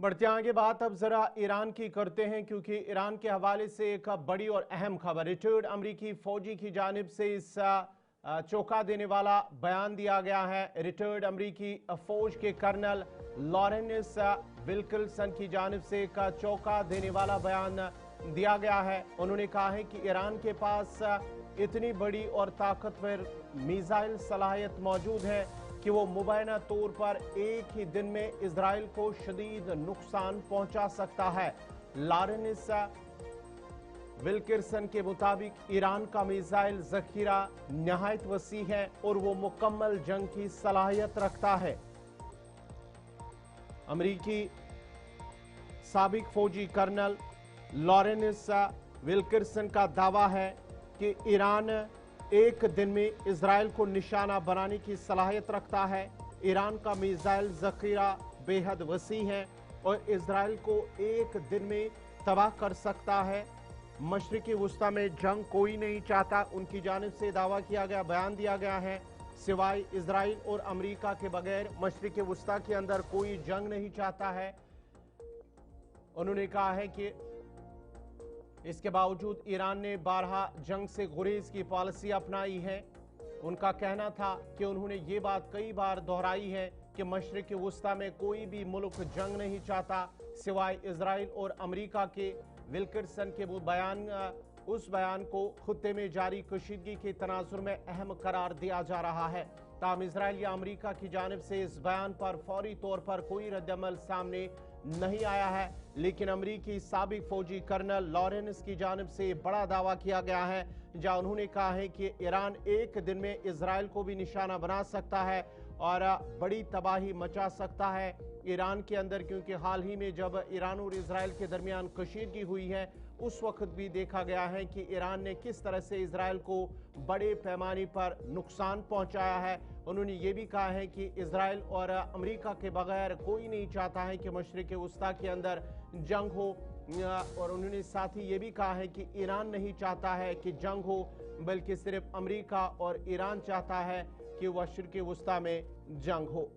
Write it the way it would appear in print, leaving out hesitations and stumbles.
बढ़ते आगे बात अब जरा ईरान की करते हैं, क्योंकि ईरान के हवाले से एक बड़ी और अहम खबर रिटायर्ड अमरीकी फौजी की जानिब से इस चौंका देने वाला बयान दिया गया है। रिटायर्ड अमरीकी फौज के कर्नल लॉरेंस विल्किंसन की जानिब से एक चौंका देने वाला बयान दिया गया है। उन्होंने कहा है कि ईरान के पास इतनी बड़ी और ताकतवर मिसाइल सलाहियत मौजूद है कि वो मुबैना तौर पर एक ही दिन में इजराइल को शदीद नुकसान पहुंचा सकता है। लॉरेंस विल्किंसन के मुताबिक ईरान का मिसाइल जखीरा नहायत वसी है और वो मुकम्मल जंग की सलाहियत रखता है। अमरीकी साबिक फौजी कर्नल लॉरेंस विल्किंसन का दावा है कि ईरान एक दिन में इजराइल को निशाना बनाने की सलाहियत रखता है। ईरान का मिसाइल जखीरा बेहद वसी है और इजराइल को एक दिन में तबाह कर सकता है। मशरिकी वुस्ता में जंग कोई नहीं चाहता, उनकी जानिब से दावा किया गया, बयान दिया गया है। सिवाय इजराइल और अमेरिका के बगैर मशरिकी वुस्ता के अंदर कोई जंग नहीं चाहता है। उन्होंने कहा है कि इसके बावजूद ईरान ने बारहा जंग से गुरेज की पॉलिसी अपनाई है। उनका कहना था कि उन्होंने ये बात कई बार दोहराई है कि मशरिक वुस्ता में कोई भी मुल्क जंग नहीं चाहता सिवाय इजराइल और अमेरिका के। विल्किंसन के उस बयान को खुत्ते में जारी कशीदगी के तनाजुर में अहम करार दिया जा रहा है। ताहम इजराइल या अमेरिका की जानिब से इस बयान पर फौरी तौर पर कोई रद्दअमल सामने नहीं आया है, लेकिन अमरीकी साबिक फौजी कर्नल लॉरेंस की जानिब से बड़ा दावा किया गया है, जहां उन्होंने कहा है कि ईरान एक दिन में इजराइल को भी निशाना बना सकता है और बड़ी तबाही मचा सकता है ईरान के अंदर। क्योंकि हाल ही में जब ईरान और इजराइल के दरमियान कशीदगी हुई है, उस वक्त भी देखा गया है कि ईरान ने किस तरह से इजराइल को बड़े पैमाने पर नुकसान पहुंचाया है। उन्होंने ये भी कहा है कि इजराइल और अमेरिका के बगैर कोई नहीं चाहता है कि मशरिक वुस्ता के अंदर जंग हो, और उन्होंने साथ ही ये भी कहा है कि ईरान नहीं चाहता है कि जंग हो, बल्कि सिर्फ अमेरिका और ईरान चाहता है कि मशरिक वुस्ता में जंग हो।